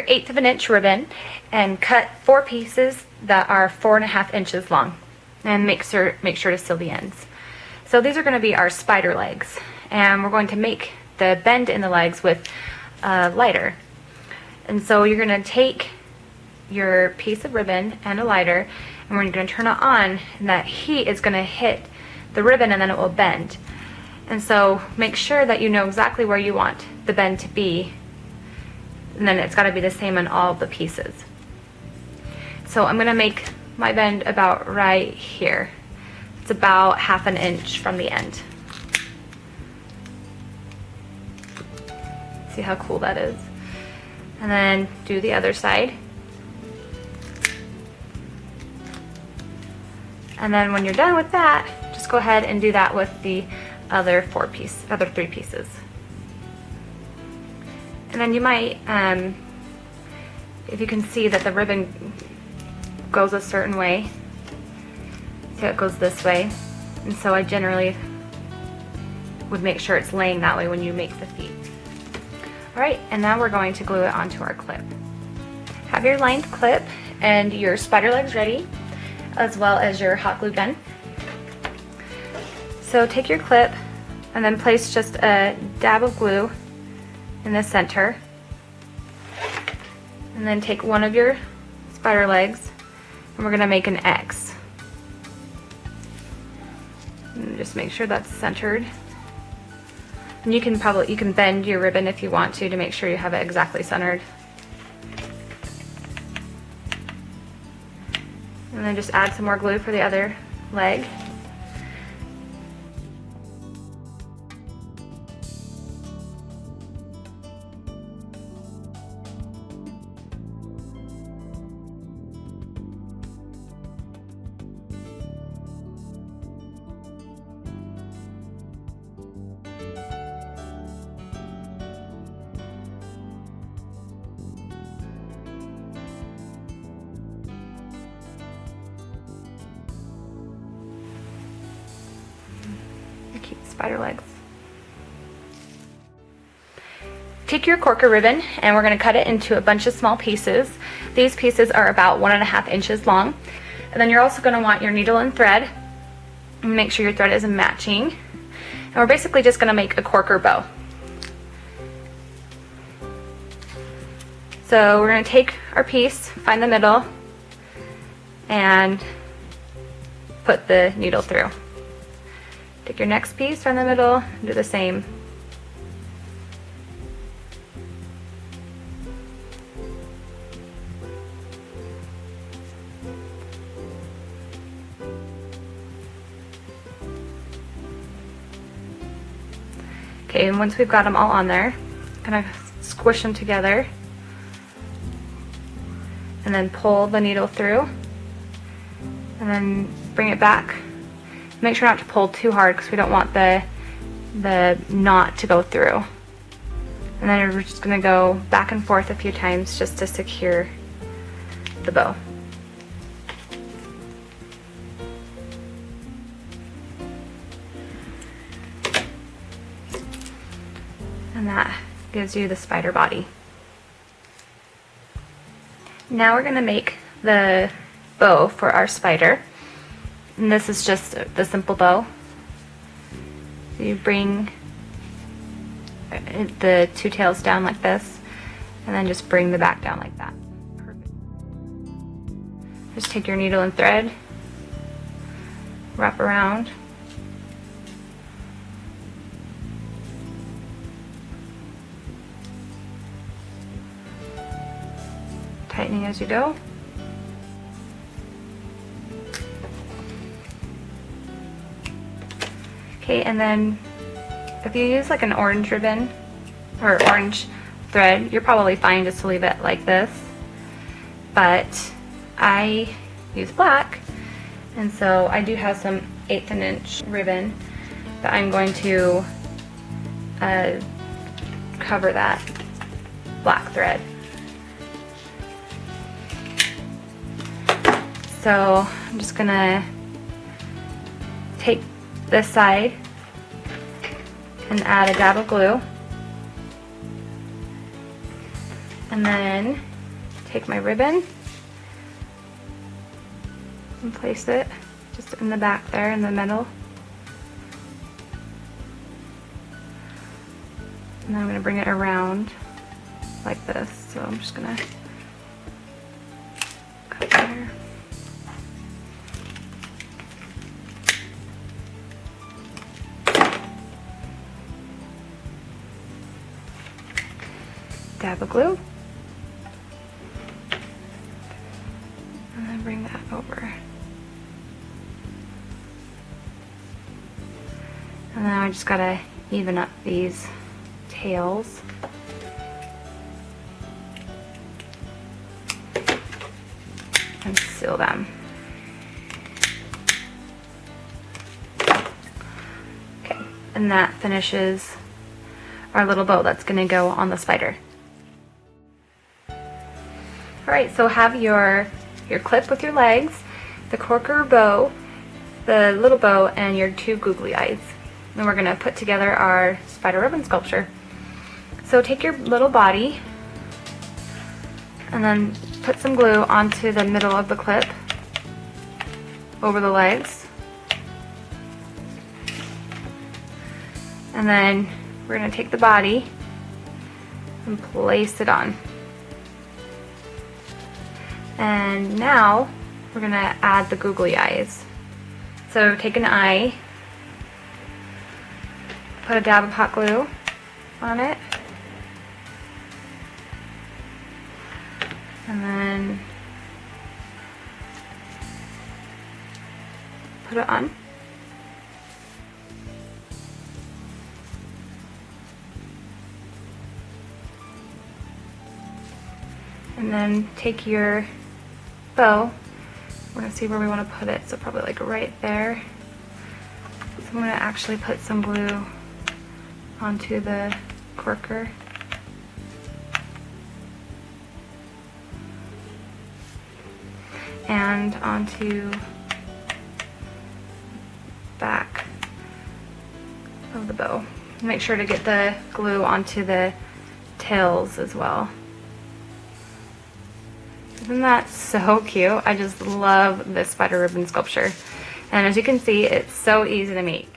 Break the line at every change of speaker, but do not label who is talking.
1/8 of an inch ribbon and cut 4 pieces that are 4.5 inches long, and make sure to seal the ends. So these are going to be our spider legs, and we're going to make the bend in the legs with a lighter. And so you're going to take your piece of ribbon and a lighter, and we're going to turn it on, and that heat is going to hit the ribbon and then it will bend. And so make sure that you know exactly where you want the bend to be, and then it's got to be the same on all the pieces. So I'm going to make my bend about right here. It's about 1/2 inch from the end. See how cool that is? And then do the other side. And then when you're done with that, just go ahead and do that with the other 3 pieces. And then you might, if you can see that the ribbon goes a certain way, see how it goes this way, and so I generally would make sure it's laying that way when you make the feet. Alright, and now we're going to glue it onto our clip. Have your lined clip and your spider legs ready, as well as your hot glue gun. So take your clip and then place just a dab of glue in the center, and then take one of your spider legs and we're going to make an X. And just make sure that's centered. And you can bend your ribbon if you want to make sure you have it exactly centered. And then just add some more glue for the other leg. Cute spider legs. Take your korker ribbon and we're going to cut it into a bunch of small pieces. These pieces are about 1.5 inches long. And then you're also going to want your needle and thread. And make sure your thread is matching. And we're basically just going to make a korker bow. So we're going to take our piece, find the middle, and put the needle through. Take your next piece, find the middle, and do the same. Okay, and once we've got them all on there, kind of squish them together and then pull the needle through and then bring it back. Make sure not to pull too hard because we don't want the knot to go through. And then we're just going to go back and forth a few times just to secure the bow. And that gives you the spider body. Now we're going to make the bow for our spider. And this is just the simple bow. So you bring the 2 tails down like this, and then just bring the back down like that. Perfect. Just take your needle and thread, wrap around, tightening as you go. Okay, and then if you use like an orange ribbon or orange thread, you're probably fine just to leave it like this. But I use black, and so I do have some 1/8 inch ribbon that I'm going to cover that black thread. So I'm just gonna take this side and add a dab of glue, and then take my ribbon and place it just in the back there in the middle. And then I'm going to bring it around like this. So I'm just going to cut there. Dab of glue. And then bring that over. And then I just gotta even up these tails. And seal them. Okay, and that finishes our little bow that's gonna go on the spider. Alright, so have your clip with your legs, the korker bow, the little bow, and your two googly eyes. Then we're going to put together our spider ribbon sculpture. So take your little body and then put some glue onto the middle of the clip over the legs. And then we're going to take the body and place it on. And now we're going to add the googly eyes. So take an eye, put a dab of hot glue on it, and then put it on. And then take your bow. We're going to see where we want to put it, so probably like right there. So I'm going to actually put some glue onto the korker. And onto back of the bow. Make sure to get the glue onto the tails as well. Isn't that so cute? I just love this spider ribbon sculpture. And as you can see, it's so easy to make.